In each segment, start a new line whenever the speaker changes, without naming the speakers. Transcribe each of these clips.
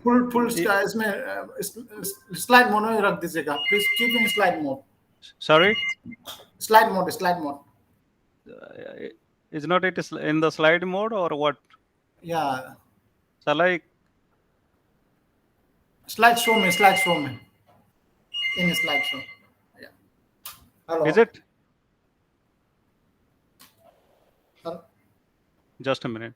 Full इसमें slide mode में रख दीजिएगा please, keep in slide mode.
Sorry,
Slide mode.
is not it in the slide mode or what?
Yeah.
Shall I?
Slide show me. In slideshow. Yeah. Hello.
Is it?
Hello?
Just a minute.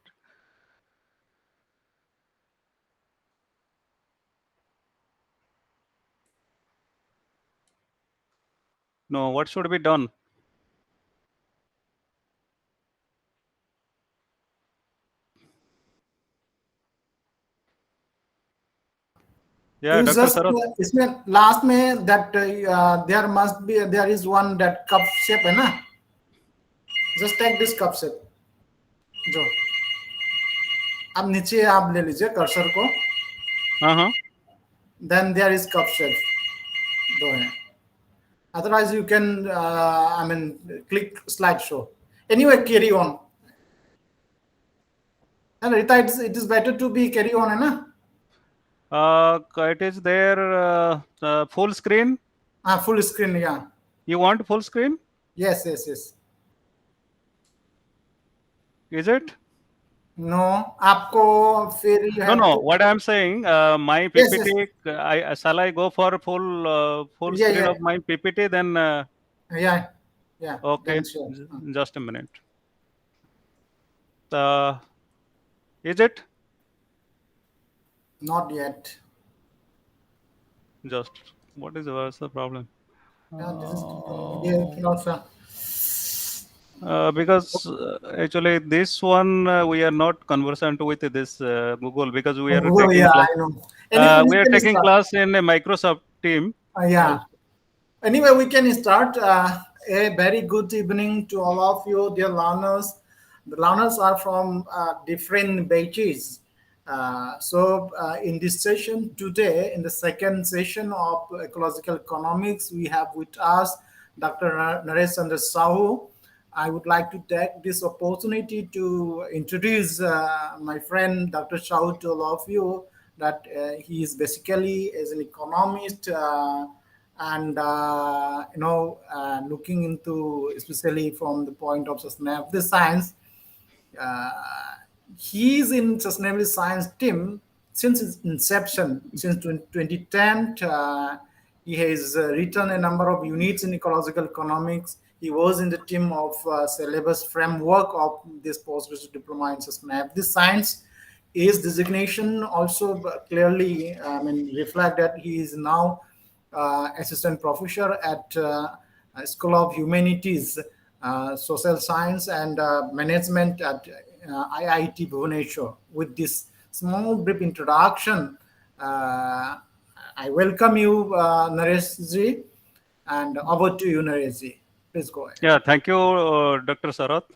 No, what should be done? Yeah, Dr.
Just
Sarath.
इसमें last में that there is one that cup shape है ना, just take this cup shape, जो अब नीचे आप ले लीजिए कर्सर को, then there is cup shape दो है, otherwise you can click slideshow. Anyway, carry on. And Rita, it is better to be carry on, है ना?
It is there full screen.
Full screen, yeah.
You want full screen?
Yes.
Is it?
No, आपको फिर
No. What I am saying, my PPT.
Yes.
Shall I go for full screen of my PPT? Then.
Yeah.
Okay.
Sure.
Just a minute. Is it?
Not yet.
Just what is the problem?
This is also.
Because actually this one we are not conversant with this Google, because we are taking class.
I know. Anyway,
we are taking class in a Microsoft team.
Anyway, we can start. A very good evening to all of you, dear learners. The learners are from different batches. So in this session today, in the second session of ecological economics, we have with us Dr. Naresh Chandra Sahu. I would like to take this opportunity to introduce my friend Dr. Sahu to all of you, that he is basically as an economist and looking into, especially from the point of sustainability science. He is in sustainability science team since its inception, since 2010. He has written a number of units in ecological economics. He was in the team of syllabus framework of this postgraduate diploma in sustainability science. His designation also clearly reflect that he is now assistant professor at School of Humanities, Social Science and Management at IIT Bhubaneswar. With this small brief introduction, I welcome you, Naresh ji, and over to you, Naresh ji. Please go ahead.
Yeah, thank you, Dr. Sarath,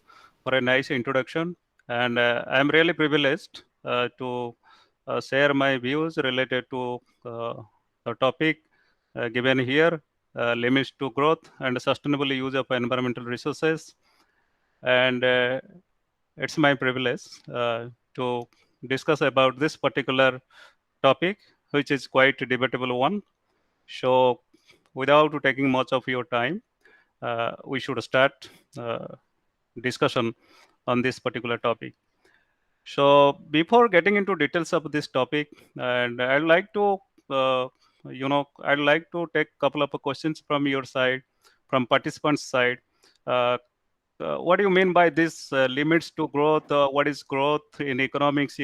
for a nice introduction. And I am really privileged to share my views related to the topic given here, limits to growth and sustainable use of environmental resources. And it's my privilege to discuss about this particular topic, which is quite a debatable one. So without taking much of your time, we should start discussion on this particular topic. So before getting into details of this topic, and I'd like to I'd like to take a couple of questions from your side, from participants' side. What do you mean by this limits to growth? What is growth in economics?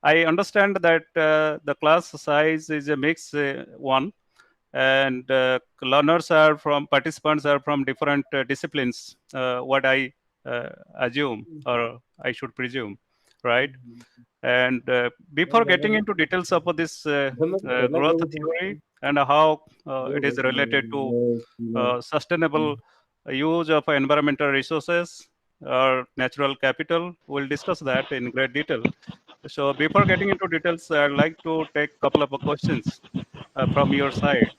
I understand that the class size is a mixed one, and participants are from different disciplines. What I assume, or I should presume, right? And before getting into details of this growth theory and how it is related to sustainable use of environmental resources or natural capital, we'll discuss that in great detail. So before getting into details, I'd like to take a couple of questions from your side.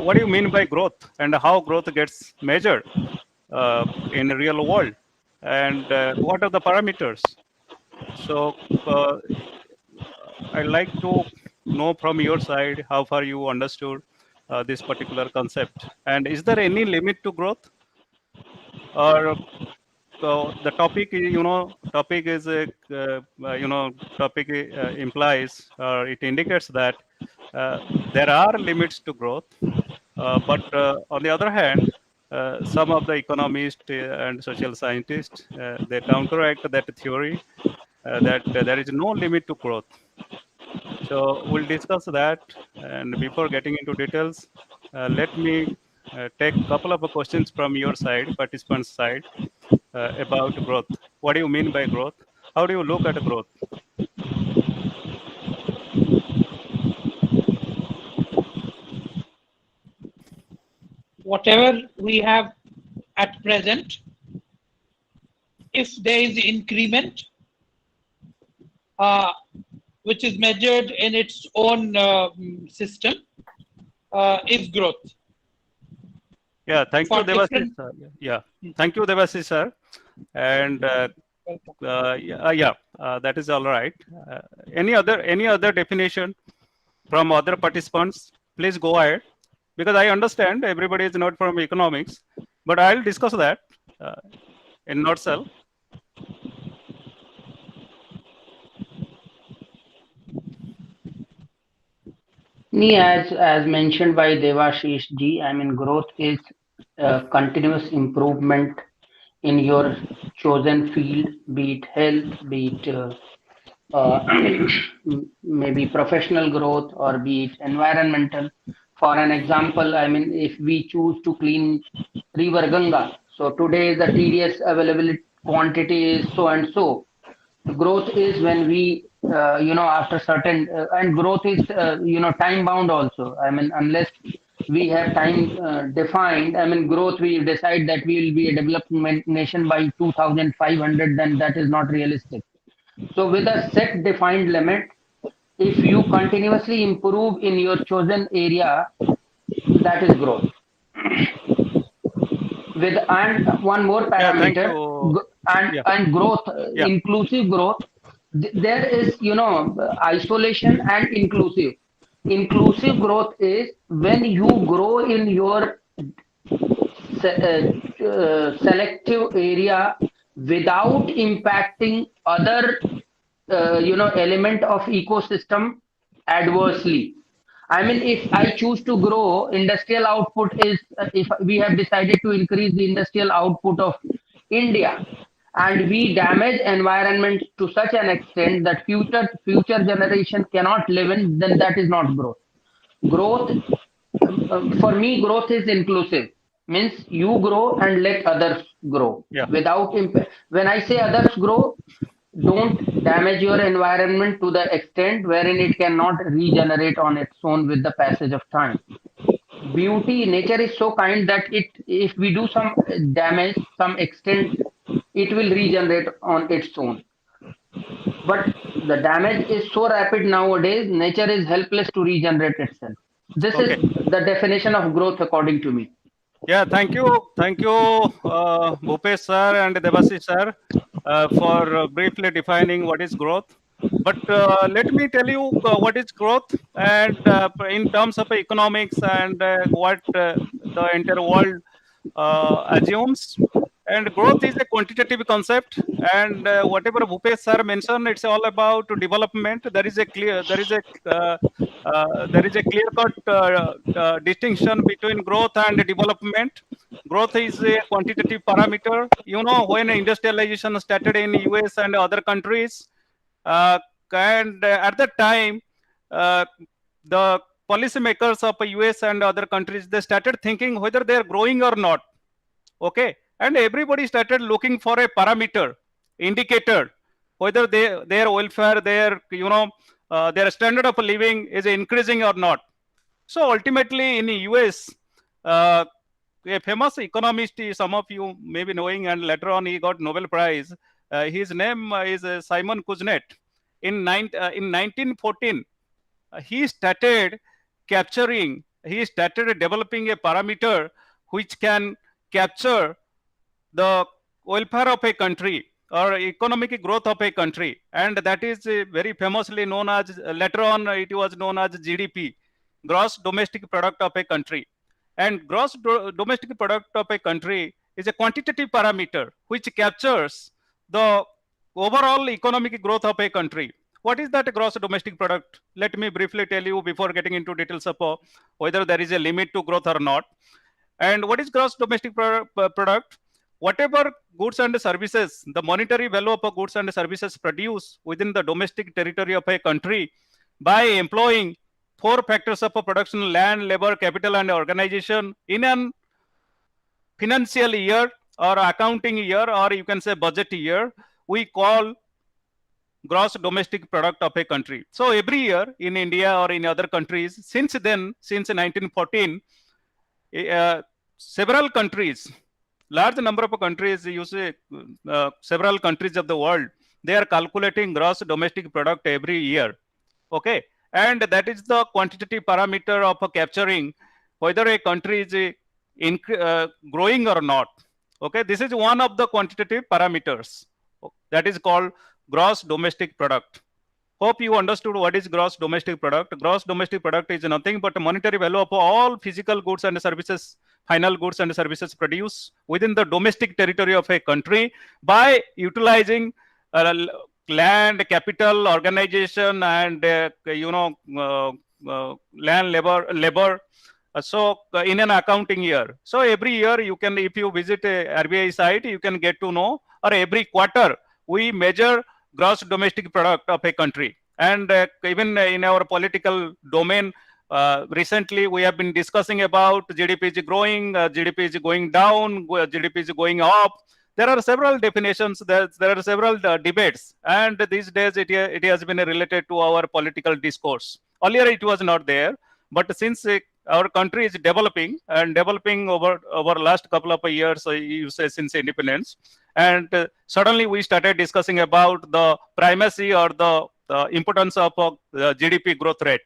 What do you mean by growth, and how growth gets measured in the real world, and what are the parameters? So I'd like to know from your side how far you understood this particular concept, and is there any limit to growth, or the topic, topic is a, topic implies or it indicates that there are limits to growth, but on the other hand, some of the economists and social scientists they counteract that theory that there is no limit to growth. So we'll discuss that. And before getting into details, let me take a couple of questions from your side, participants' side, about growth. What do you mean by growth? How do you look at growth?
Whatever we have at present, if there is increment, which is measured in its own system, is growth.
Yeah, thank you,
For
Devasish.
different-
Sir. Yeah, thank you, Devasish, sir. And that is all right. Any other definition from other participants? Please go ahead, because I understand everybody is not from economics, but I'll discuss that in nutshell.
Me, as mentioned by Devashish ji, I mean, growth is continuous improvement in your chosen field, be it health, be it maybe professional growth, or be it environmental. For an example, I mean, if we choose to clean River Ganga, so today the TDS availability quantity is so and so. Growth is when we, after certain, and growth is, time bound also. I mean, unless we have time defined, I mean, growth, we decide that we will be a development nation by 2500, then that is not realistic. So with a set defined limit, if you continuously improve in your chosen area, that is growth. With and one more
Yeah, thank
parameter,
you. Yeah,
and growth,
yeah,
inclusive growth. There is, isolation and inclusive. Inclusive growth is when you grow in your selective area without impacting other element of ecosystem adversely. I mean, if I choose to grow industrial output, is if we have decided to increase the industrial output of India, and we damage environment to such an extent that future generation cannot live in, then that is not growth. Growth, for me, growth is inclusive. Means you grow and let others grow
yeah.
without when I say others grow, don't damage your environment to the extent wherein it cannot regenerate on its own with the passage of time. Beauty, nature is so kind that it, if we do some damage, some extent, it will regenerate on its own. But the damage is so rapid nowadays, nature is helpless to regenerate itself. This is
Okay.
the definition of growth according to me.
Yeah, thank you, Bhupesh sir and Devasish sir, for briefly defining what is growth. But let me tell you what is growth, and in terms of economics, and what the entire world assumes. And growth is a quantitative concept, and whatever Bhupesh sir mentioned, it's all about development. There is a clear cut distinction between growth and development. Growth is a quantitative parameter. When industrialization started in US and other countries, uh, and at that time, uh, the policymakers of US and other countries, they started thinking whether they are growing or not. Okay, and everybody started looking for a parameter, indicator, whether their welfare, their standard of living is increasing or not. So ultimately, in the US, uh, a famous economist, some of you may be knowing, and later on he got Nobel Prize. His name is Simon Kuznets. In 1914, he started he started developing a parameter which can capture the welfare of a country. or economic growth of a country, and that is very famously known as, later on it was known as GDP, gross domestic product of a country. And gross domestic product of a country is a quantitative parameter which captures the overall economic growth of a country. What is that gross domestic product? Let me briefly tell you before getting into details of whether there is a limit to growth or not. And what is gross domestic product? Whatever goods and services, the monetary value of goods and services produced within the domestic territory of a country by employing 4 factors of production: land, labor, capital, and organization in an financial year or accounting year, or you can say budget year, we call gross domestic product of a country. So every year in India or in other countries, since then, since 1914, several countries, large number of countries, you say several countries of the world, they are calculating gross domestic product every year. Okay, and that is the quantitative parameter of capturing whether a country is growing or not. Okay, this is one of the quantitative parameters that is called gross domestic product. Hope you understood what is gross domestic product. Gross domestic product is nothing but a monetary value of all physical goods and services, final goods and services produced within the domestic territory of a country by utilizing land, capital, organization, and land, labor. So in an accounting year. So every year you can, if you visit a RBI site, you can get to know, or every quarter we measure gross domestic product of a country. And even in our political domain, recently we have been discussing about GDP is growing, GDP is going down, GDP is going up. There are several definitions, there are several debates, and these days it has been related to our political discourse. Earlier it was not there, but since our country is developing and developing over last couple of years, you say since independence, and suddenly we started discussing about the primacy or the importance of GDP growth rate.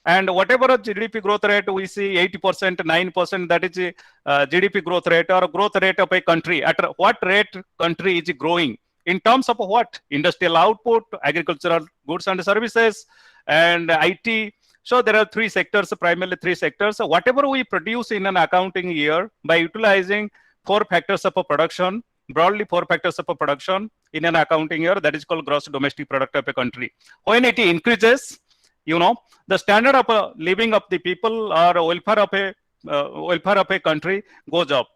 And whatever GDP growth rate we see, 8%, 9%, that is GDP growth rate or growth rate of a country. At what rate country is growing? In terms of what? Industrial output, agricultural goods and services, and IT. So there are 3 sectors, primarily 3 sectors. So whatever we produce in an accounting year by utilizing 4 factors of production, broadly 4 factors of production in an accounting year, that is called gross domestic product of a country. When it increases, the standard of living of the people or welfare of a country goes up.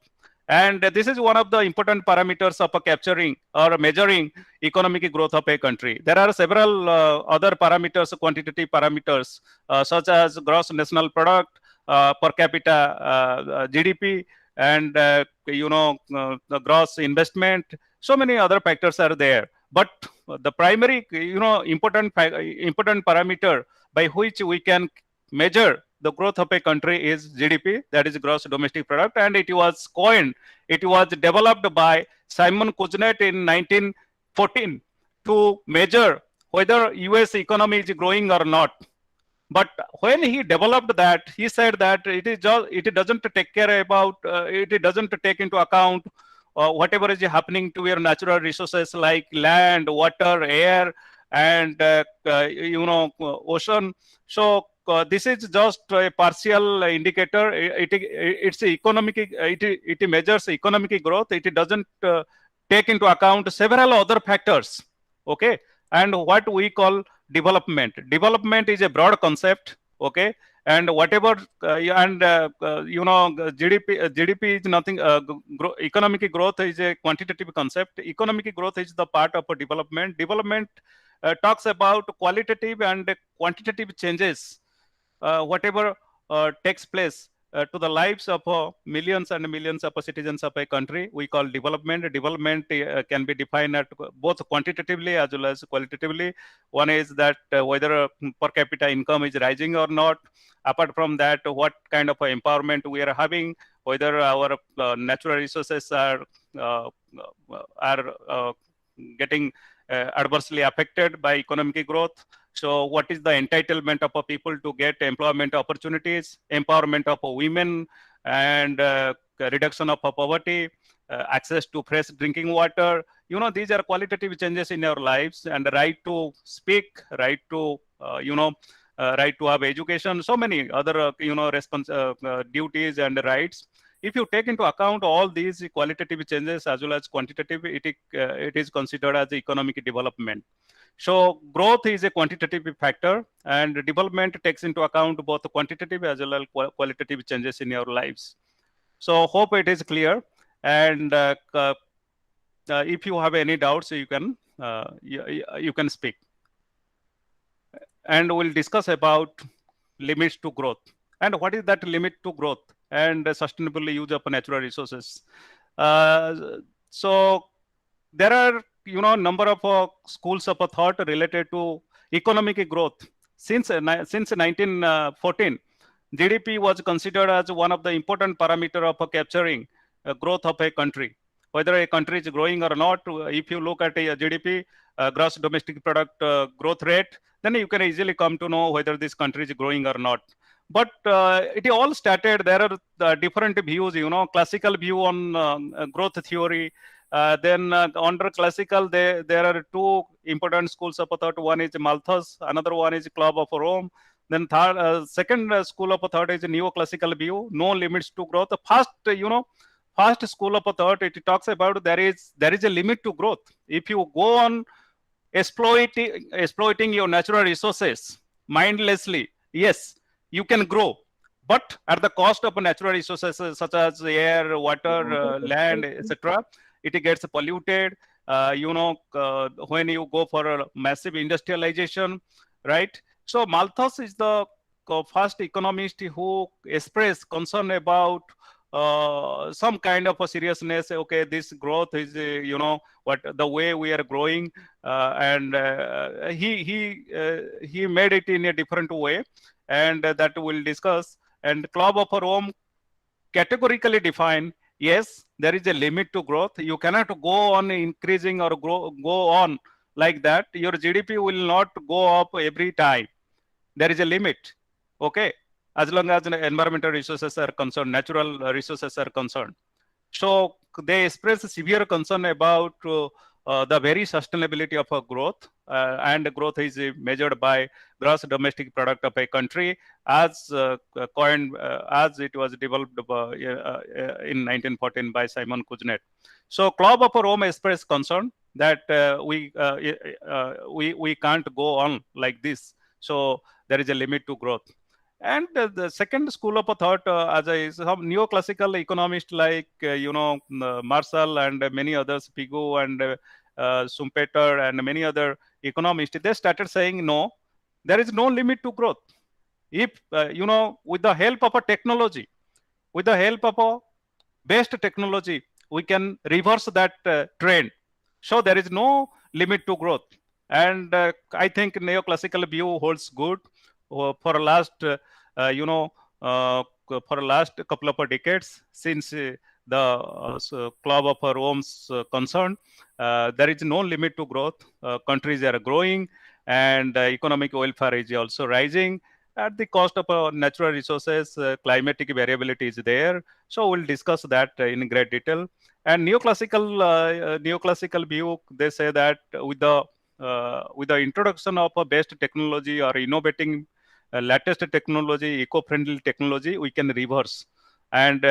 And this is one of the important parameters of capturing or measuring economic growth of a country. There are several other parameters, quantitative parameters, such as gross national product, per capita GDP, and the gross investment. So many other factors are there. But the primary, important parameter by which we can measure the growth of a country is GDP, that is gross domestic product, and it was developed by Simon Kuznets in 1914 to measure whether US economy is growing or not. But when he developed that, he said that it doesn't take into account whatever is happening to your natural resources like land, water, air, and ocean. So this is just a partial indicator. It measures economic growth. It doesn't take into account several other factors. Okay, and what we call development. Development is a broad concept. Okay, and whatever GDP is nothing. Economic growth is a quantitative concept. Economic growth is the part of a development. Development talks about qualitative and quantitative changes, whatever takes place to the lives of millions and millions of citizens of a country, we call development. Development can be defined at both quantitatively as well as qualitatively. One is that whether per capita income is rising or not. Apart from that, what kind of empowerment we are having, whether our natural resources are getting adversely affected by economic growth. So what is the entitlement of people to get employment opportunities, empowerment of women, and reduction of poverty, access to fresh drinking water, these are qualitative changes in our lives, and the right to speak, right to, right to have education, so many other, duties and rights. If you take into account all these qualitative changes as well as quantitative, it is considered as economic development. So growth is a quantitative factor, and development takes into account both quantitative as well as qualitative changes in your lives. So hope it is clear. And if you have any doubts, you can speak. And we'll discuss about limits to growth. And what is that limit to growth and sustainable use of natural resources? So there are, number of schools of thought related to economic growth. Since 1914, GDP was considered as one of the important parameter of capturing growth of a country. Whether a country is growing or not, if you look at a GDP, gross domestic product growth rate, then you can easily come to know whether this country is growing or not. But it all started, there are different views, classical view on growth theory. Then under classical, there are two important schools of thought. One is Malthus, another one is Club of Rome. Then second school of thought is neoclassical view, no limits to growth. First school of thought, it talks about there is a limit to growth. If you go on exploiting your natural resources mindlessly, yes, you can grow, but at the cost of natural resources such as air, water, land, etc. It gets polluted. When you go for a massive industrialization, right? So Malthus is the first economist who expressed concern about some kind of a seriousness. Okay, this growth is, what the way we are growing, and he made it in a different way, and that we'll discuss. And Club of Rome categorically define, yes, there is a limit to growth. You cannot go on increasing or go on like that. Your GDP will not go up every time. There is a limit. Okay, as long as environmental resources are concerned, natural resources are concerned. So they express severe concern about the very sustainability of growth, and growth is measured by gross domestic product of a country as as it was developed in 1914 by Simon Kuznets. So Club of Rome expressed concern that we can't go on like this. So there is a limit to growth. And the second school of thought, some neoclassical economists like Marshall and many others, Pigou and Schumpeter and many other economists, they started saying, no, there is no limit to growth. If with the help of a technology, with the help of a best technology, we can reverse that trend. So there is no limit to growth. And I think neoclassical view holds good for last couple of decades since the Club of Rome's concern. There is no limit to growth. Countries are growing, and economic welfare is also rising at the cost of natural resources. Climatic variability is there. So we'll discuss that in great detail. And neoclassical view, they say that with the introduction of a best technology or innovating latest technology, eco-friendly technology, we can reverse. And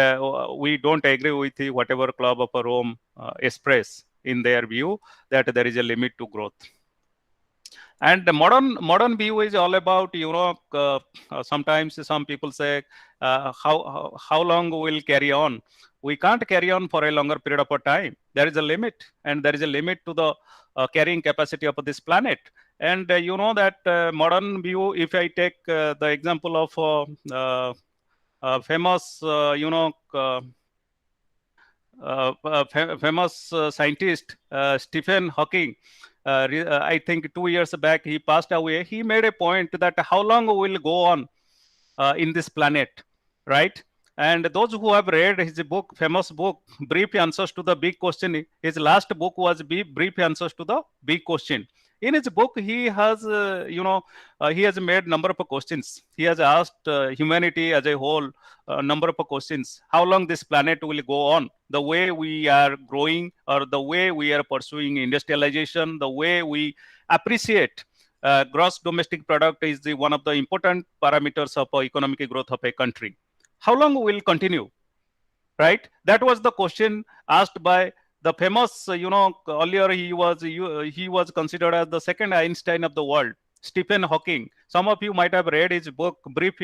we don't agree with whatever Club of Rome express in their view that there is a limit to growth. And the modern view is all about, sometimes some people say, how long we'll carry on? We can't carry on for a longer period of time. There is a limit, and there is a limit to the carrying capacity of this planet. And that modern view, if I take the example of famous, famous scientist Stephen Hawking, I think 2 years back he passed away. He made a point that how long we'll go on in this planet, right? And those who have read his book, famous book, Brief Answers to the Big Question, his last book was Brief Answers to the Big Question. In his book, he has, he has made number of questions. He has asked humanity as a whole a number of questions. How long this planet will go on? The way we are growing, or the way we are pursuing industrialization, the way we appreciate gross domestic product is one of the important parameters of economic growth of a country. How long will continue? Right? That was the question asked by the famous, earlier he was considered as the second Einstein of the world, Stephen Hawking. Some of you might have read his book, Brief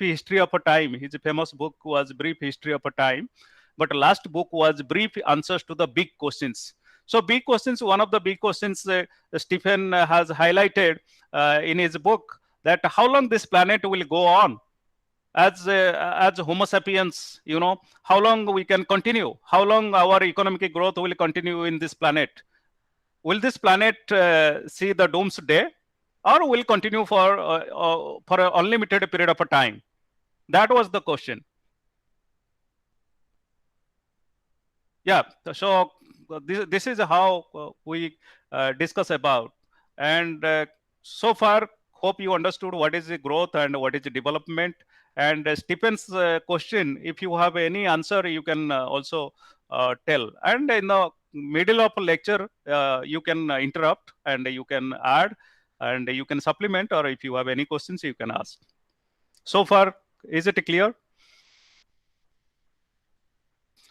History of a Time. His famous book was Brief History of a Time, but last book was Brief Answers to the Big Questions. So big questions, one of the big questions Stephen has highlighted in his book, that how long this planet will go on as Homo sapiens, how long we can continue, how long our economic growth will continue in this planet. Will this planet see the doomsday, or will continue for an unlimited period of time? That was the question. Yeah, so this is how we discuss about. And so far, hope you understood what is the growth and what is the development. And Stephen's question, if you have any answer, you can also tell. And in the middle of a lecture, you can interrupt and you can add and you can supplement, or if you have any questions, you can ask. So far, is it clear?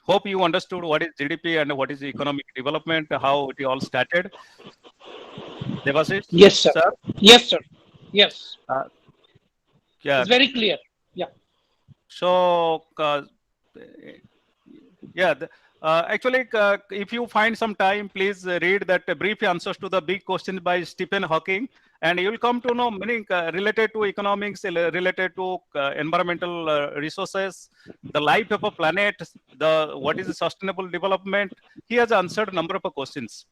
Hope you understood what is GDP and what is economic development, how it all started. Devashish?
Yes, sir. Yes, sir. Yes.
Yeah.
It's very clear. Yeah.
So, actually, if you find some time, please read that Brief Answers to the Big Questions by Stephen Hawking, and you will come to know many related to economics, related to environmental resources, the life of a planet, what is sustainable development. He has answered a number of questions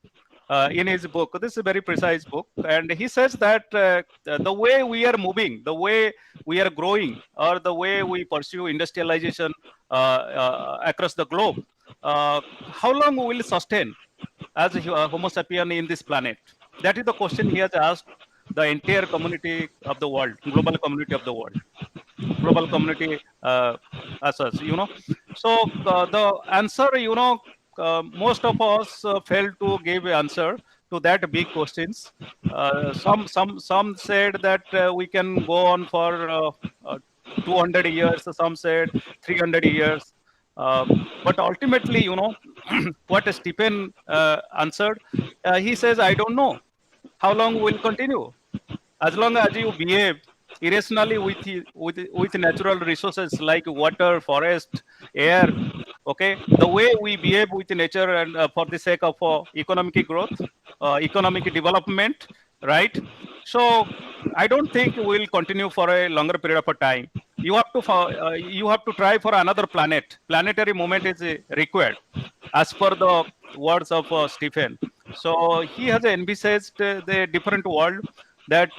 in his book. This is a very precise book, and he says that the way we are moving, the way we are growing, or the way we pursue industrialization across the globe, how long we will sustain as a Homo sapien in this planet? That is the question he has asked the entire community of the world, global community of the world, global community as such, So the answer, most of us failed to give answer to that big questions. Some said that we can go on for 200 years. Some said 300 years. But ultimately, what Stephen answered, he says, I don't know how long we'll continue. As long as you behave irrationally with natural resources like water, forest, air, okay, the way we behave with nature and for the sake of economic growth, economic development, right? So I don't think we'll continue for a longer period of time. You have to try for another planet. Planetary movement is required, as per the words of Stephen. So he has envisaged the different world that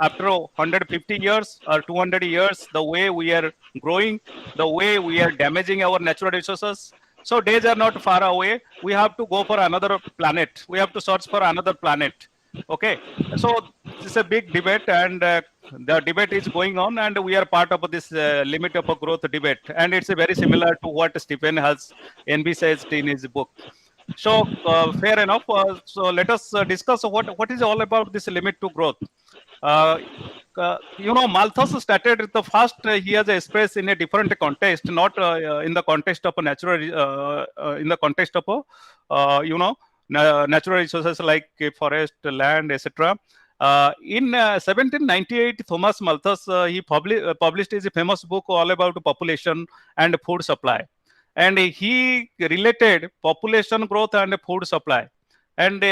after 150 years or 200 years, the way we are growing, the way we are damaging our natural resources. So days are not far away. We have to go for another planet. We have to search for another planet. Okay. So this is a big debate, and the debate is going on, and we are part of this limit of a growth debate. And it's very similar to what Stephen has envisaged in his book. So fair enough. So let us discuss what is all about this limit to growth. Malthus started the first. He has expressed in a different context, not in the context of a natural, in the context of a natural resources like forest, land, etc. In 1798, Thomas Malthus he published his famous book all about population and food supply. And he related population growth and food supply. And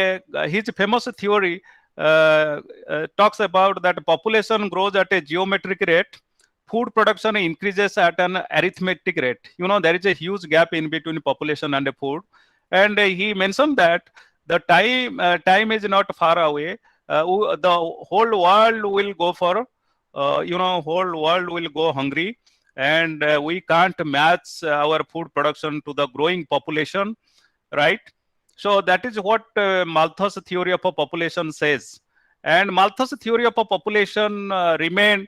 his famous theory talks about that population grows at a geometric rate, food production increases at an arithmetic rate. There is a huge gap in between population and food. And he mentioned that the time is not far away. The whole world will go for, whole world will go hungry. And we can't match our food production to the growing population, right? So that is what Malthus theory of a population says. And Malthus theory of a population remained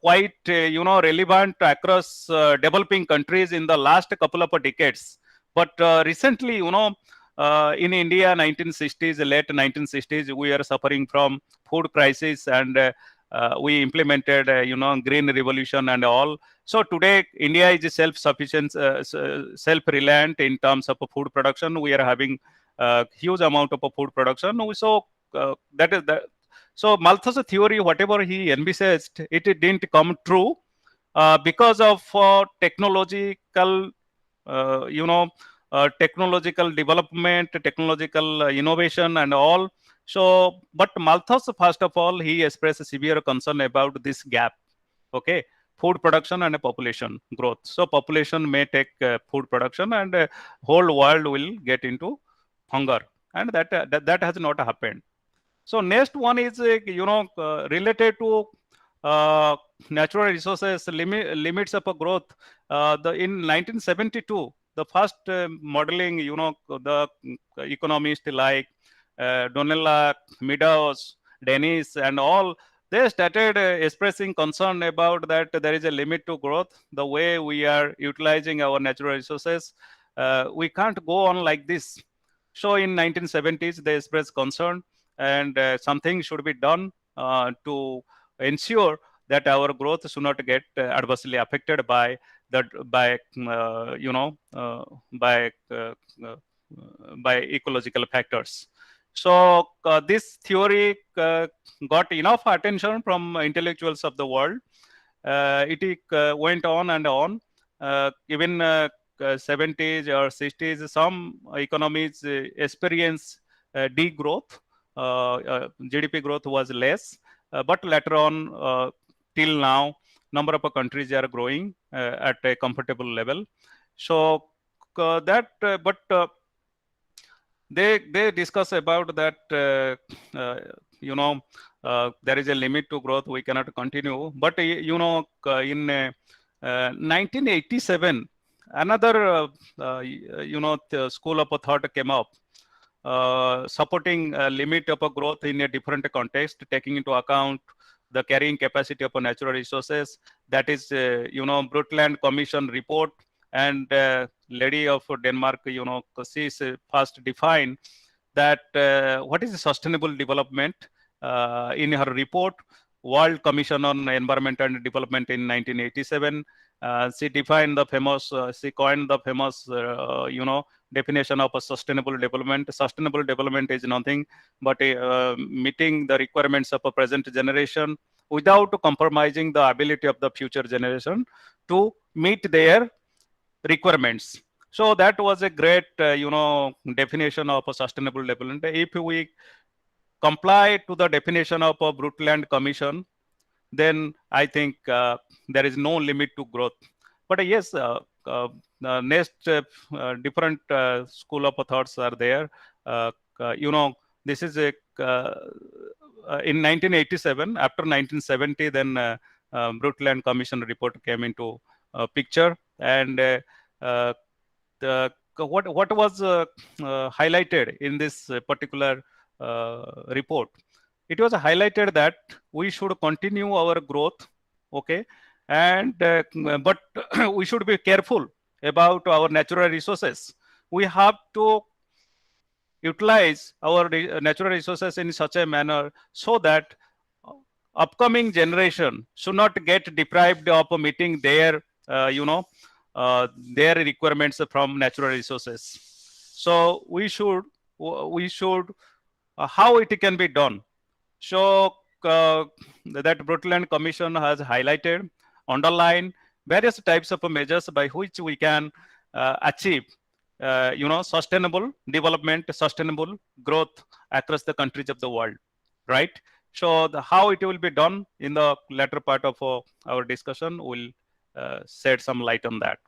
quite relevant across developing countries in the last couple of decades. But recently, in India, 1960s, late 1960s, we are suffering from food crisis, and we implemented, green revolution and all. So today, India is self-sufficient, self-reliant in terms of food production. We are having huge amount of food production. So that is the so Malthus' theory, whatever he envisaged, it didn't come true because of technological, technological development, technological innovation, and all. So, but Malthus, first of all, he expressed a severe concern about this gap. Okay, food production and population growth. So, population may take food production, and whole world will get into hunger, and that has not happened. So next one is related to natural resources limits of growth. In 1972, the first modeling, the economists like Donella, Meadows, Dennis, and all, they started expressing concern about that there is a limit to growth. The way we are utilizing our natural resources, we can't go on like this. So in 1970s, they expressed concern, and something should be done to ensure that our growth should not get adversely affected by that by ecological factors. So this theory got enough attention from intellectuals of the world. It went on and on. Even 70s or 60s, some economies experience degrowth. GDP growth was less, but later on, till now, number of countries are growing at a comfortable level. So they discuss about that there is a limit to growth, we cannot continue. But in 1987, another school of thought came up, supporting a limit of a growth in a different context, taking into account the carrying capacity of natural resources. That is, Brundtland Commission report, and lady of Denmark, she first defined that what is sustainable development in her report, World Commission on Environment and Development in 1987. She defined the famous, she coined the famous, definition of a sustainable development. Sustainable development is nothing but meeting the requirements of a present generation without compromising the ability of the future generation to meet their requirements. So that was a great, definition of a sustainable development. If we comply to the definition of a Brundtland Commission, then I think there is no limit to growth. But yes, next different school of thoughts are there. This is a in 1987. After 1970, then Brundtland Commission report came into picture, and what was highlighted in this particular report? It was highlighted that we should continue our growth, okay, and but we should be careful about our natural resources. We have to utilize our natural resources in such a manner so that upcoming generation should not get deprived of meeting their their requirements from natural resources. So we should how it can be done. So that Brundtland Commission has highlighted, underlined various types of measures by which we can achieve, sustainable development, sustainable growth across the countries of the world, right? So how it will be done in the latter part of our discussion, will shed some light on that.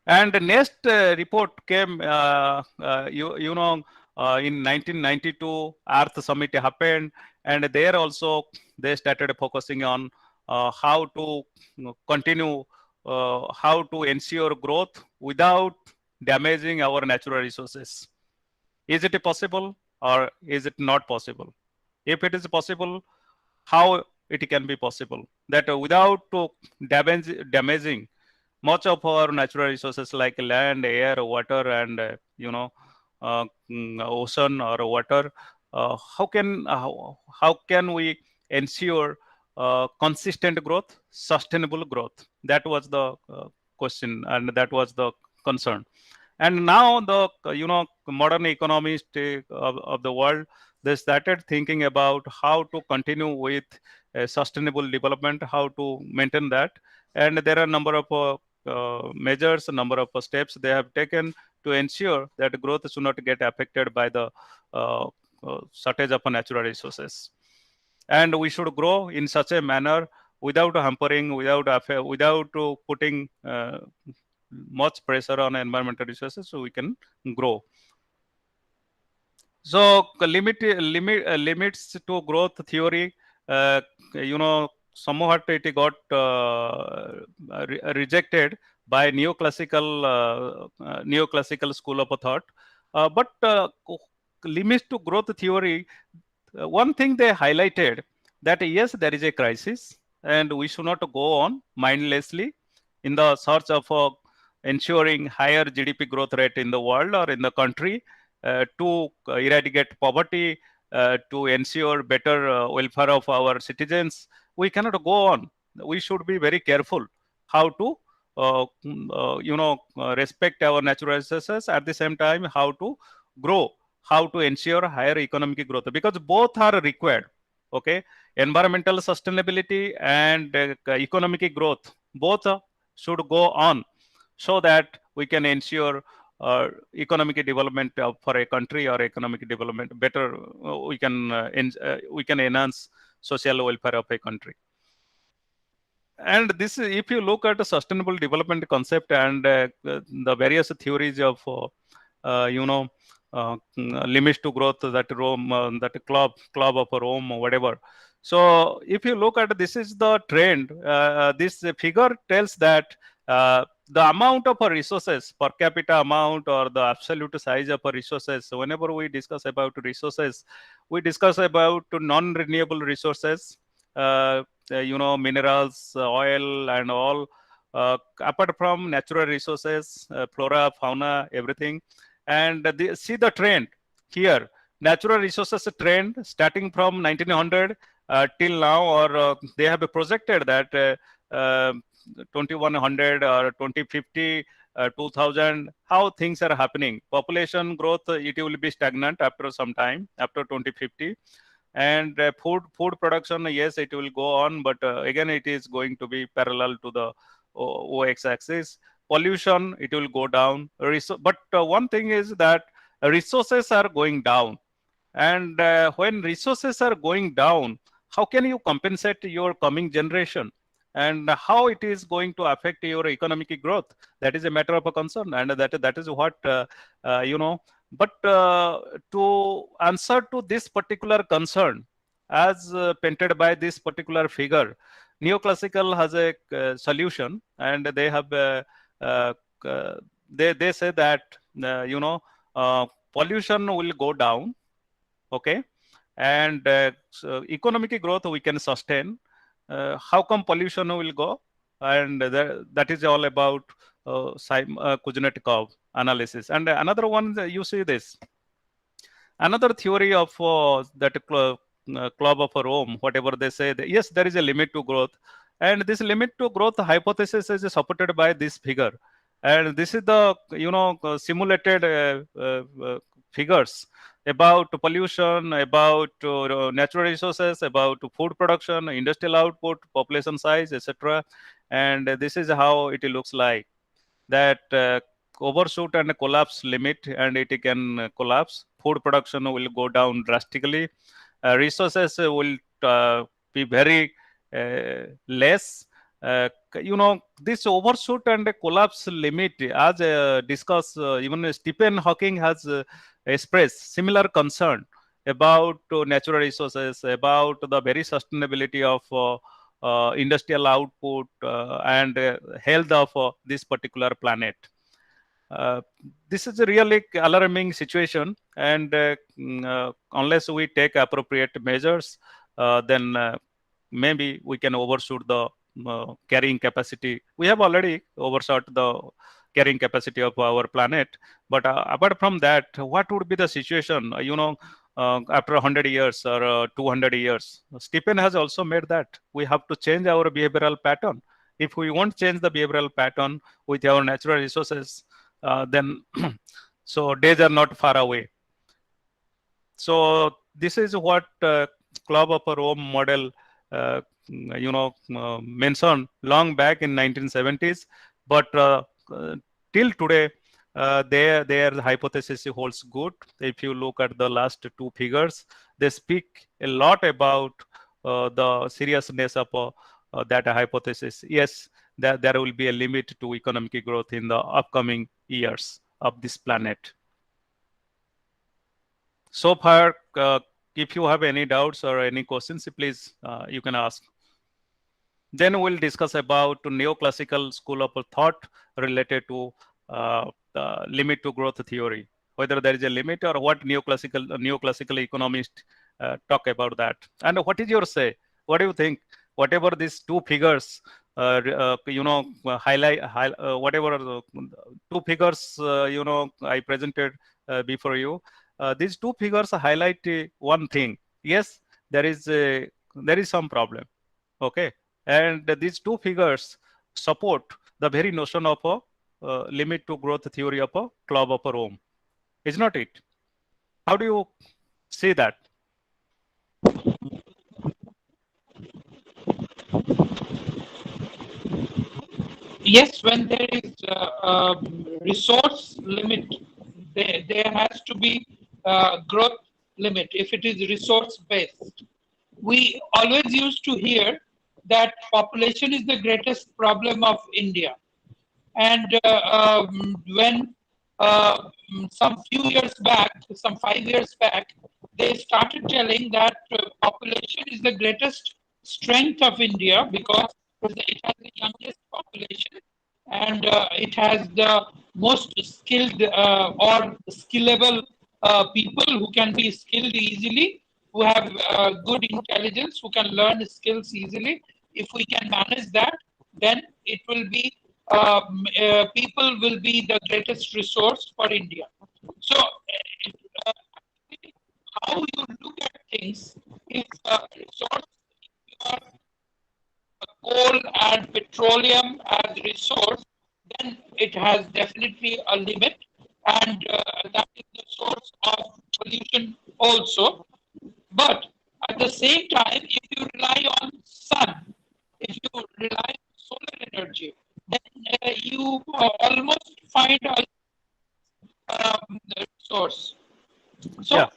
And the next report came, in 1992, Earth Summit happened, and there also they started focusing on how to continue, how to ensure growth without damaging our natural resources. Is it possible or is it not possible? If it is possible, how it can be possible that without damaging much of our natural resources like land, air, water, and ocean or water, how can we ensure consistent growth, sustainable growth? That was the question, and that was the concern. And now the modern economists of the world, they started thinking about how to continue with sustainable development, how to maintain that, and there are a number of measures, a number of steps they have taken to ensure that growth should not get affected by the shortage of natural resources. And we should grow in such a manner without hampering, without putting much pressure on environmental resources, so we can grow. So limits to growth theory, somewhat it got rejected by neoclassical school of thought. But limits to growth theory, one thing they highlighted that yes, there is a crisis, and we should not go on mindlessly in the search of ensuring higher GDP growth rate in the world or in the country to eradicate poverty, to ensure better welfare of our citizens. We cannot go on. We should be very careful how to respect our natural resources, at the same time how to grow, how to ensure higher economic growth, because both are required. Okay, environmental sustainability and economic growth, both should go on, so that we can ensure economic development for a country, or economic development better. We can enhance social welfare of a country. And this, if you look at the sustainable development concept and the various theories of limits to growth, that Rome, that club of Rome, or whatever. So if you look at this is the trend, this figure tells that the amount of resources, per capita amount, or the absolute size of resources. So whenever we discuss about resources, we discuss about non-renewable resources, minerals, oil, and all. Apart from natural resources, flora, fauna, everything. And see the trend here. Natural resources trend starting from 1900 till now, or they have projected that 2100 or 2050, 2000, how things are happening. Population growth, it will be stagnant after some time, after 2050. And food production, yes, it will go on, but again, it is going to be parallel to the OX-axis. Pollution, it will go down. But one thing is that resources are going down. And when resources are going down, how can you compensate your coming generation? And how it is going to affect your economic growth? That is a matter of a concern, and that is what But to answer to this particular concern, as painted by this particular figure, neoclassical has a solution, and they have they say that pollution will go down, okay, and so economic growth we can sustain. How come pollution will go? And that is all about Kuznetsov analysis. And another one, you see this. Another theory of that Club of Rome, whatever they say, yes, there is a limit to growth. And this limit to growth hypothesis is supported by this figure. And this is the simulated figures about pollution, about natural resources, about food production, industrial output, population size, etc. And this is how it looks like. That overshoot and collapse limit, and it can collapse. Food production will go down drastically. Resources will be very less. This overshoot and collapse limit, as discussed, even Stephen Hawking has expressed similar concern about natural resources, about the very sustainability of industrial output and health of this particular planet. this is a really alarming situation, and unless we take appropriate measures, then maybe we can overshoot the carrying capacity. We have already overshot the carrying capacity of our planet. But apart from that, what would be the situation? After 100 years or 200 years, Stephen has also made that we have to change our behavioral pattern. If we won't change the behavioral pattern with our natural resources, then so days are not far away. So this is what Club of Rome model mentioned long back in 1970s, but till today their hypothesis holds good. If you look at the last two figures, they speak a lot about the seriousness of that hypothesis. Yes, there will be a limit to economic growth in the upcoming years of this planet. So far, if you have any doubts or any questions, please you can ask. Then we'll discuss about neoclassical school of thought related to limit to growth theory, whether there is a limit or what neoclassical economists talk about that. And what is your say? What do you think? Whatever these two figures, highlight whatever two figures I presented before you. These two figures highlight one thing. Yes, there is some problem. Okay, and these two figures support the very notion of a limit to growth theory of a Club of Rome. Is not it? How do you see that?
Yes, when there is resource limit, there has to be growth limit if it is resource based. We always used to hear that population is the greatest problem of India. And when some few years back, some 5 years back, they started telling that population is the greatest strength of India because it has the youngest population and it has the most skilled or skillable people who can be skilled easily, who have good intelligence, who can learn skills easily. If we can manage that, then it will be people will be the greatest resource for India. So, how you look at things is resource. Coal and petroleum as resource, then it has definitely a limit, and that is the source of pollution also. But at the same time, if you rely on sun, if you rely on solar energy, then you almost find a source. So,
Yeah.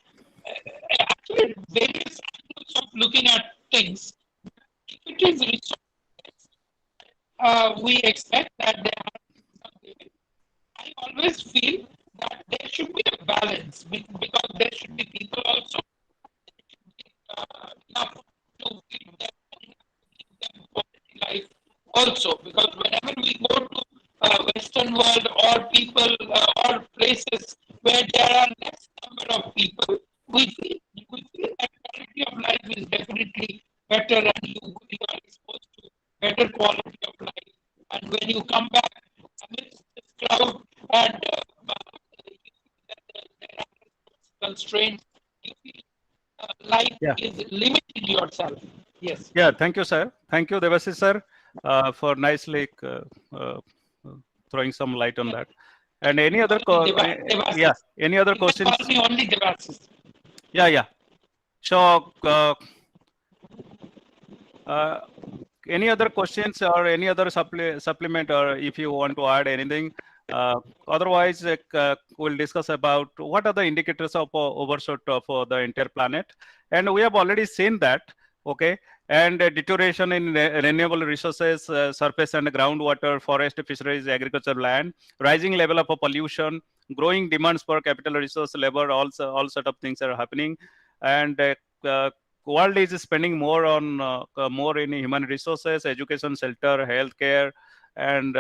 Actually, various angles of looking at things. If it is resource, we expect that there has to be some limit. I always feel that there should be a balance because there should be people also enough to feed them and give them quality life also. Because whenever we go to Western world or people or places where there are less number of people, we feel that quality of life is definitely better, and you are exposed to better quality of life. And when you come back amidst this crowd and there are constraints, you feel life is limiting yourself. Yes.
Yeah, thank you, sir. Thank you, Devashish sir, for nicely throwing some light on that. And any other any other questions?
Call me only Devashish.
Yeah. So, any other questions or any other supplement, or if you want to add anything? Otherwise, we'll discuss about what are the indicators of overshot of the entire planet. And we have already seen that, okay? And deterioration in renewable resources, surface and groundwater, forest, fisheries, agriculture, land, rising level of pollution, growing demands for capital resource, labor, all sort of things are happening. And world is spending more on more in human resources, education, shelter, healthcare, and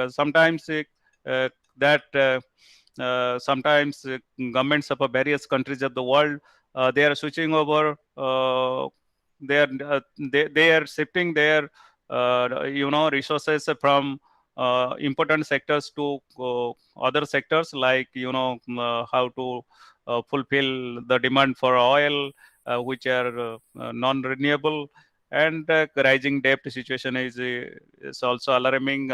sometimes that sometimes governments of various countries of the world, they are switching over, they are shifting their resources from important sectors to other sectors, like how to fulfill the demand for oil, which are non-renewable, and rising debt situation is also alarming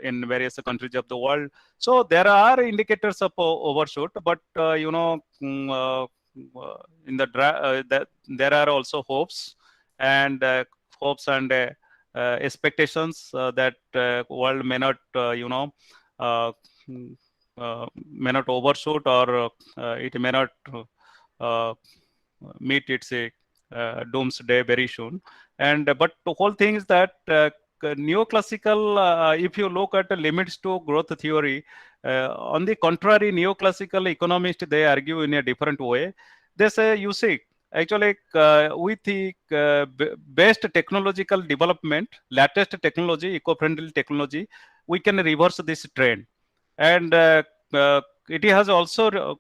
in various countries of the world. So there are indicators of overshoot, but in that there are also hopes and expectations that world may not uh, mm, may not overshoot, or it may not uh, meet its doomsday very soon. And but the whole thing is that neoclassical, if you look at the limits to growth theory, on the contrary, neoclassical economists, they argue in a different way. They say, you see, actually with the best technological development, latest technology, eco-friendly technology, we can reverse this trend. And it has also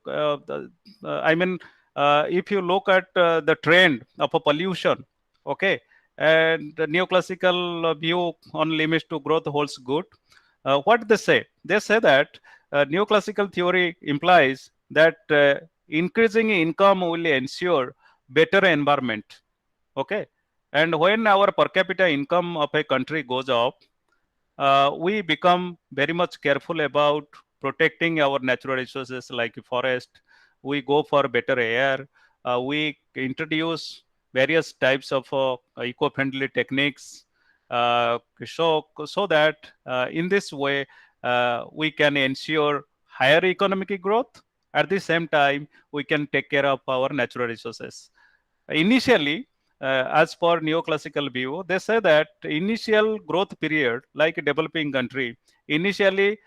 I mean, if you look at the trend of a pollution, okay, and the neoclassical view on limits to growth holds good. What they say? They say that neoclassical theory implies that increasing income will ensure better environment. Okay, and when our per capita income of a country goes up, we become very much careful about protecting our natural resources like forest. We go for better air. We introduce various types of eco-friendly techniques, so that in this way we can ensure higher economic growth. At the same time, we can take care of our natural resources. Initially, as per neoclassical view, they say that initial growth period, like a developing country, initially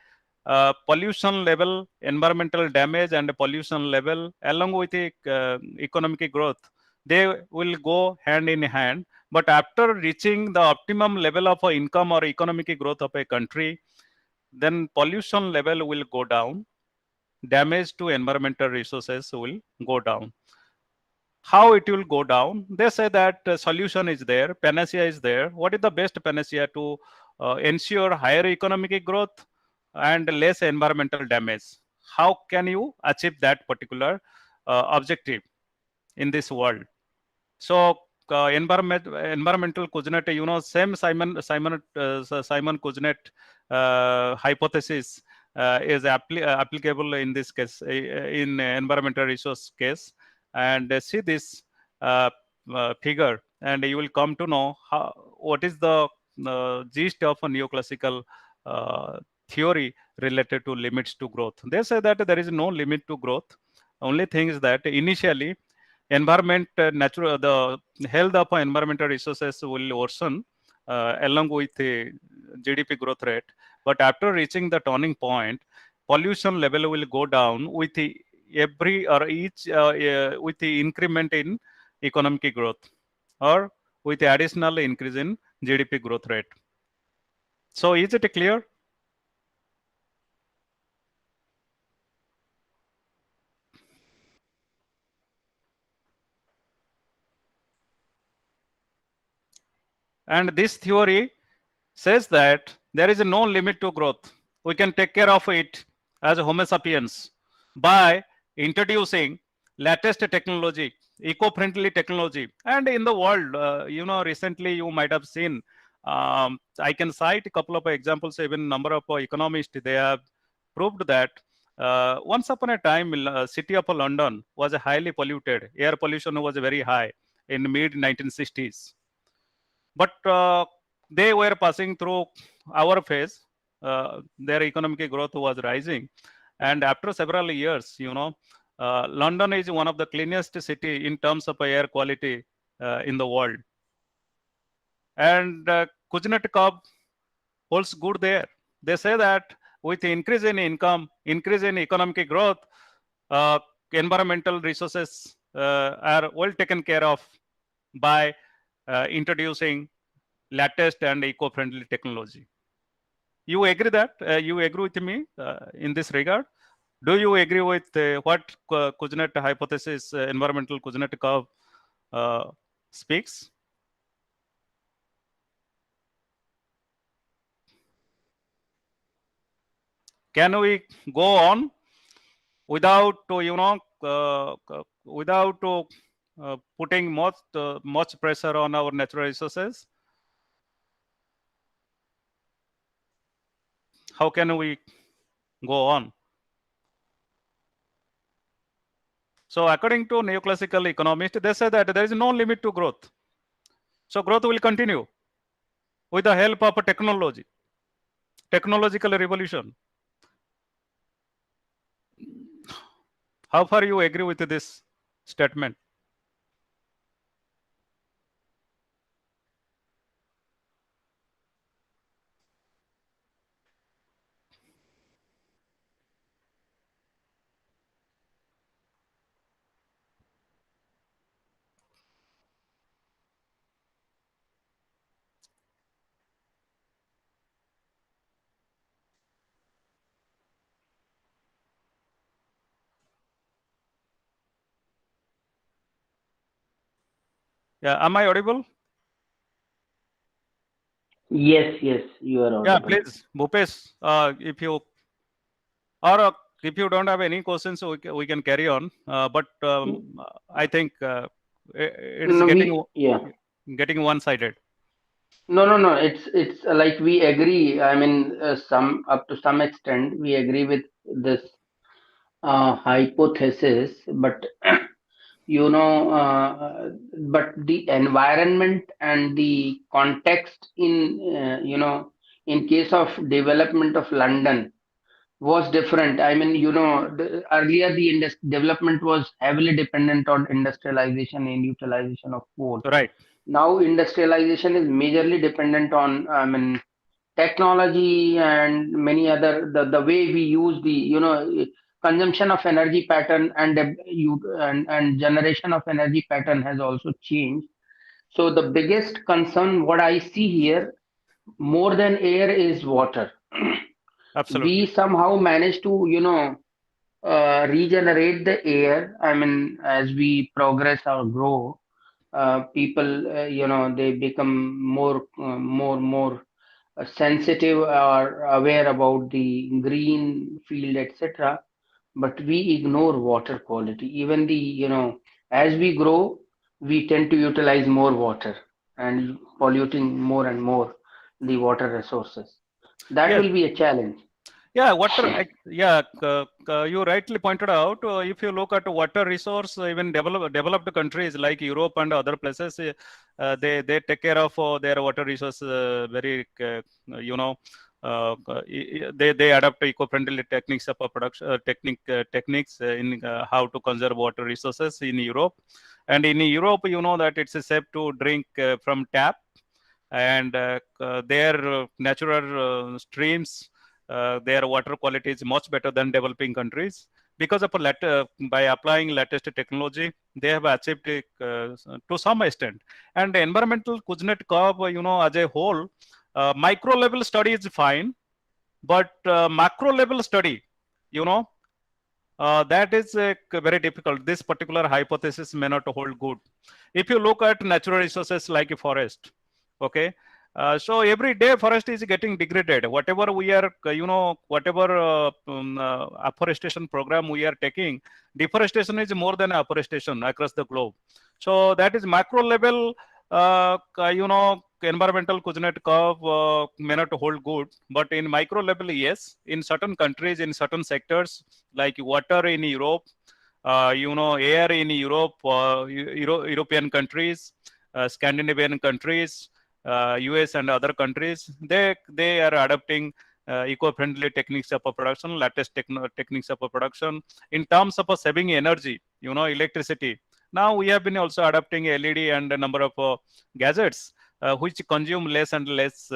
pollution level, environmental damage, and pollution level, along with the economic growth, they will go hand in hand. But after reaching the optimum level of income or economic growth of a country, then pollution level will go down, damage to environmental resources will go down. How it will go down? They say that solution is there, panacea is there. What is the best panacea to ensure higher economic growth and less environmental damage? How can you achieve that particular objective in this world? So environmental Kuznets, same Simon Kuznets hypothesis is applicable in this case, in environmental resource case. And see this figure, and you will come to know what is the gist of a neoclassical theory related to limits to growth. They say that there is no limit to growth. Only thing is that initially environment the health of environmental resources will worsen along with the GDP growth rate. But after reaching the turning point, pollution level will go down with the every or each with the increment in economic growth, or with the additional increase in GDP growth rate. So is it clear? And this theory says that there is no limit to growth. We can take care of it as Homo sapiens by introducing latest technology, eco-friendly technology. And in the world, recently you might have seen, I can cite a couple of examples, even number of economists, they have proved that once upon a time, city of London was highly polluted. Air pollution was very high in mid 1960s. But they were passing through our phase. Their economic growth was rising, and after several years, London is one of the cleanest city in terms of air quality in the world. And Kuznets holds good there. They say that with increase in income, increase in economic growth, environmental resources are well taken care of by introducing latest and eco-friendly technology. You agree that? You agree with me in this regard? Do you agree with what Kuznets hypothesis, environmental Kuznets curve speaks? Can we go on without without putting much pressure on our natural resources? How can we go on? So according to neoclassical economists, they say that there is no limit to growth. So growth will continue with the help of a technological revolution. How far you agree with this statement? Yeah, am I audible?
Yes, yes, you are
Yeah,
audible.
please, Bhupesh, if you or if you don't have any questions, we can carry on. But I think it is
No, yeah.
getting one-sided.
No. It's like we agree. I mean, some up to some extent, we agree with this hypothesis, but you know, but the environment and the context in case of development of London was different. I mean, earlier the development was heavily dependent on industrialization and utilization of coal.
Right.
Now industrialization is majorly dependent on, I mean, technology and many other, the way we use the consumption of energy pattern and generation of energy pattern has also changed. So the biggest concern what I see here, more than air, is water. We
Absolutely.
somehow managed to regenerate the air. I mean, as we progress or grow, people they become more sensitive or aware about the green field, etc. But we ignore water quality. Even as we grow, we tend to utilize more water and polluting more and more the water resources. That
Yes.
will be a challenge.
Yeah, you rightly pointed out. If you look at water resource, even developed countries like Europe and other places, they take care of their water resource very, they adapt to eco-friendly techniques of production, techniques in how to conserve water resources in Europe. And in Europe, you know that it's safe to drink from tap, and their natural streams, their water quality is much better than developing countries. Because of by applying latest technology, they have achieved it to some extent. And the environmental Kuznets curve, as a whole, micro level study is fine, but macro level study, that is very difficult. This particular hypothesis may not hold good. If you look at natural resources like a forest, okay, so every day forest is getting degraded. Whatever we are, whatever afforestation program we are taking, deforestation is more than afforestation across the globe. So that is macro level, environmental Kuznets curve may not hold good, but in micro level, yes. In certain countries, in certain sectors, like water in Europe, air in Europe, European countries, Scandinavian countries, US and other countries, they are adopting eco-friendly techniques of production, latest techniques of production in terms of saving energy, electricity. Now we have been also adopting LED and a number of gadgets which consume less and less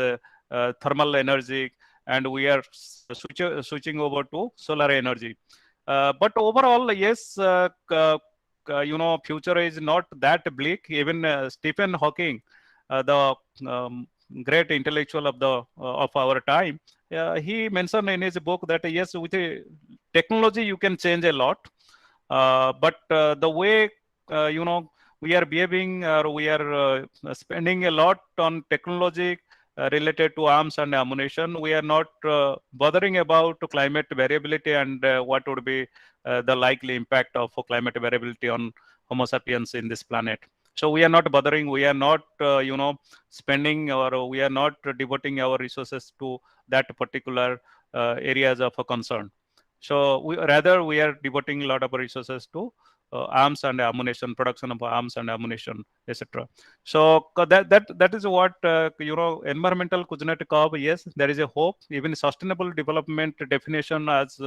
thermal energy, and we are switching over to solar energy. But overall, yes, future is not that bleak. Even Stephen Hawking, the great intellectual of our time. He mentioned in his book that yes, with technology you can change a lot, but the way we are behaving, or we are spending a lot on technology related to arms and ammunition, we are not bothering about climate variability and what would be the likely impact of climate variability on Homo sapiens in this planet. So we are not bothering, we are not spending, or we are not devoting our resources to that particular areas of concern. So rather we are devoting a lot of resources to arms and ammunition, production of arms and ammunition, etc. So that is what environmental Kuznetsov. Yes, there is a hope. Even sustainable development definition, as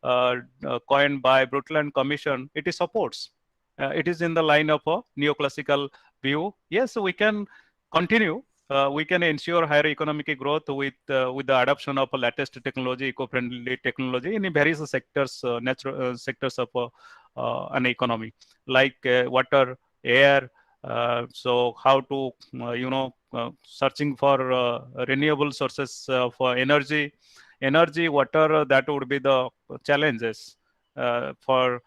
coined by Brundtland Commission, it supports. It is in the line of a neoclassical view. Yes, we can continue. We can ensure higher economic growth with the adoption of latest technology, eco-friendly technology in various sectors, natural sectors of an economy, like water, air. So how to searching for renewable sources for energy, water. That would be the challenges for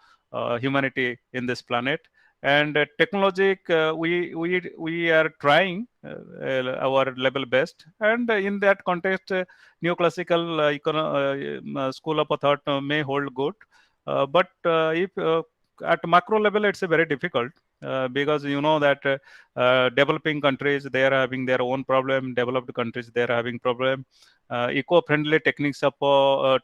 humanity in this planet. And technology, we are trying our level best, and in that context, neoclassical school of thought may hold good, but if at macro level, it's very difficult because you know that developing countries, they are having their own problem. Developed countries, they are having problem. Eco-friendly techniques of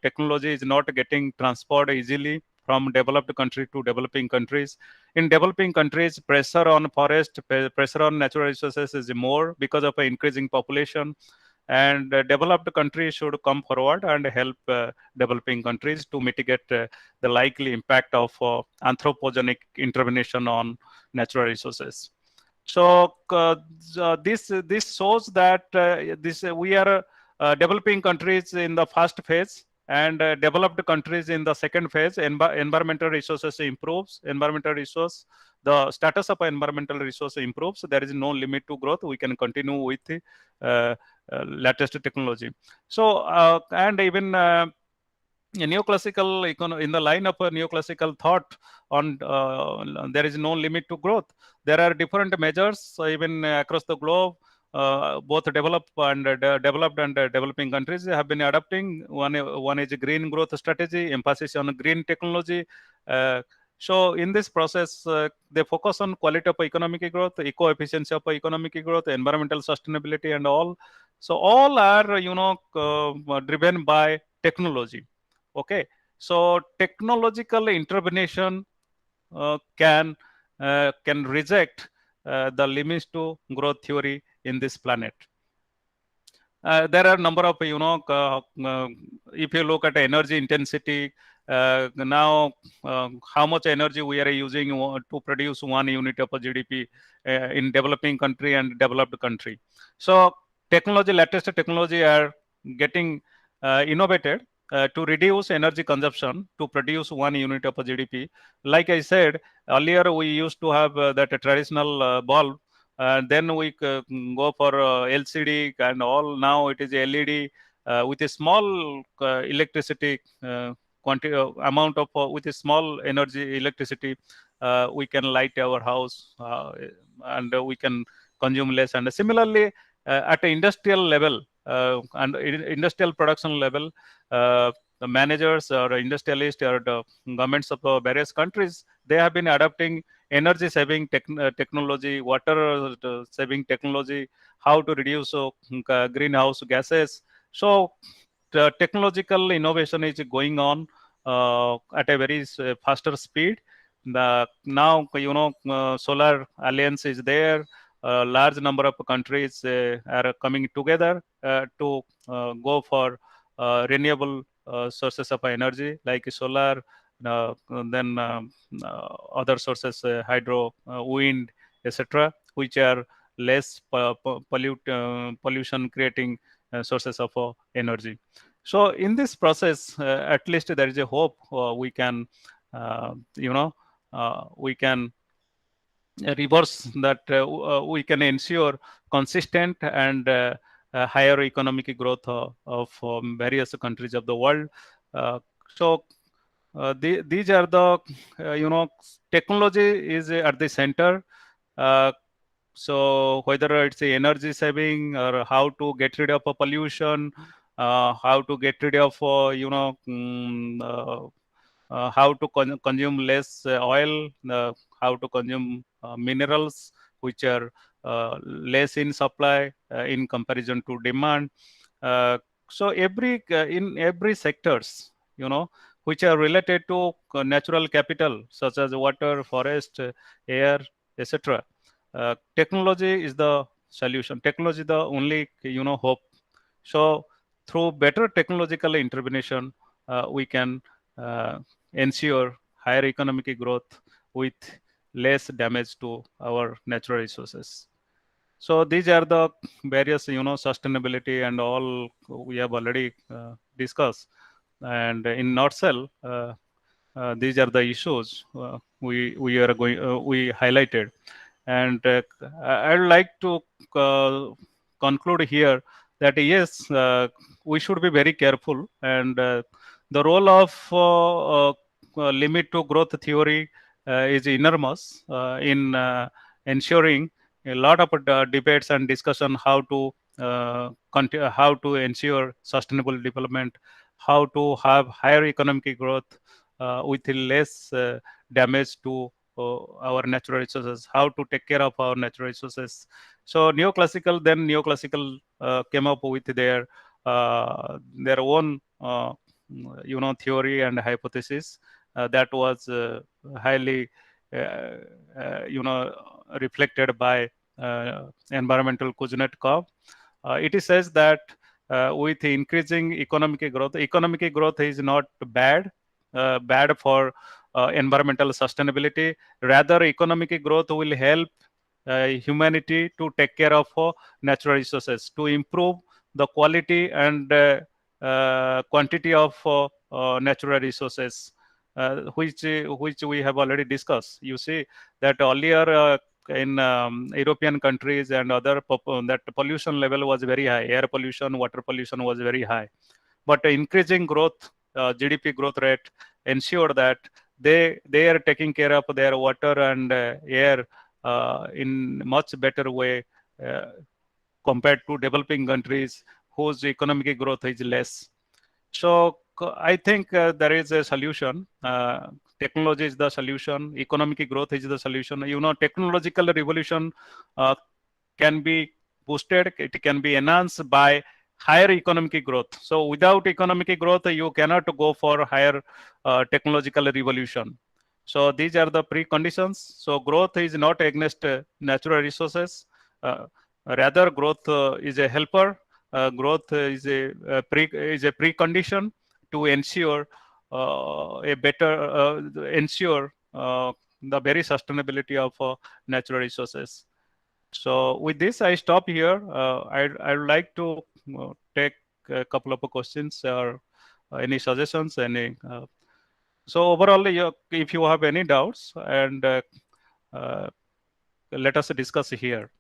technology is not getting transferred easily from developed country to developing countries. In developing countries, pressure on forest, pressure on natural resources is more because of an increasing population. And developed countries should come forward and help developing countries to mitigate the likely impact of anthropogenic intervention on natural resources. So this shows that we are developing countries in the first phase, and developed countries in the second phase. Environmental resources improves. The status of environmental resource improves. There is no limit to growth. We can continue with the latest technology. So and even neoclassical in the line of a neoclassical thought on there is no limit to growth. There are different measures even across the globe. Both developed and developing countries have been adopting. One is a green growth strategy, emphasis on green technology. So in this process, they focus on quality of economic growth, eco-efficiency of economic growth, environmental sustainability, and all. So all are driven by technology. Okay, so technological intervention can reject the limits to growth theory in this planet. There are a number of if you look at energy intensity, now how much energy we are using to produce 1 unit of GDP in developing country and developed country. So latest technology are getting innovated to reduce energy consumption to produce 1 unit of GDP. Like I said earlier, we used to have that traditional bulb. Then we go for LCD and all. Now it is LED with a small electricity amount of with a small energy electricity. We can light our house and we can consume less. And similarly, at an industrial level and industrial production level, the managers or industrialists or the governments of various countries, they have been adopting energy saving technology, water saving technology, how to reduce greenhouse gases. So the technological innovation is going on at a very faster speed. Now Solar Alliance is there. A large number of countries are coming together to go for renewable sources of energy like solar, then other sources, hydro, wind, etc., which are less pollution creating sources of energy. So in this process, at least there is a hope we can we can reverse that. We can ensure consistent and higher economic growth of various countries of the world. So these are the technology is at the center. So whether it's a energy saving or how to get rid of a pollution, how to get rid of how to consume less oil, how to consume minerals which are less in supply in comparison to demand. So in every sectors, which are related to natural capital such as water, forest, air, etc. Technology is the solution. Technology is the only hope. So through better technological intervention, we can ensure higher economic growth with less damage to our natural resources. So these are the various sustainability and all we have already discussed. And in nutshell, these are the issues we highlighted. And I would like to conclude here that yes, we should be very careful, and the role of limit to growth theory is enormous in ensuring a lot of debates and discussion how to how to ensure sustainable development, how to have higher economic growth with less damage to our natural resources, how to take care of our natural resources. So neoclassical came up with their own theory and hypothesis that was highly reflected by environmental Kuznetsov. It says that with increasing economic growth is not bad for environmental sustainability. Rather, economic growth will help humanity to take care of natural resources, to improve the quality and quantity of natural resources, which we have already discussed. You see that earlier in European countries and other that pollution level was very high. Air pollution, water pollution was very high. But increasing growth, GDP growth rate ensure that they are taking care of their water and air in much better way compared to developing countries whose economic growth is less. So I think there is a solution. Technology is the solution. Economic growth is the solution. Technological revolution can be boosted. It can be enhanced by higher economic growth. So without economic growth, you cannot go for higher technological revolution. So these are the preconditions. So growth is not against natural resources. Rather, growth is a helper. Growth is a precondition to ensure a better ensure the very sustainability of natural resources. So with this, I stop here. I'd like to take a couple of questions or any suggestions. So overall, if you have any doubts, and let us discuss here.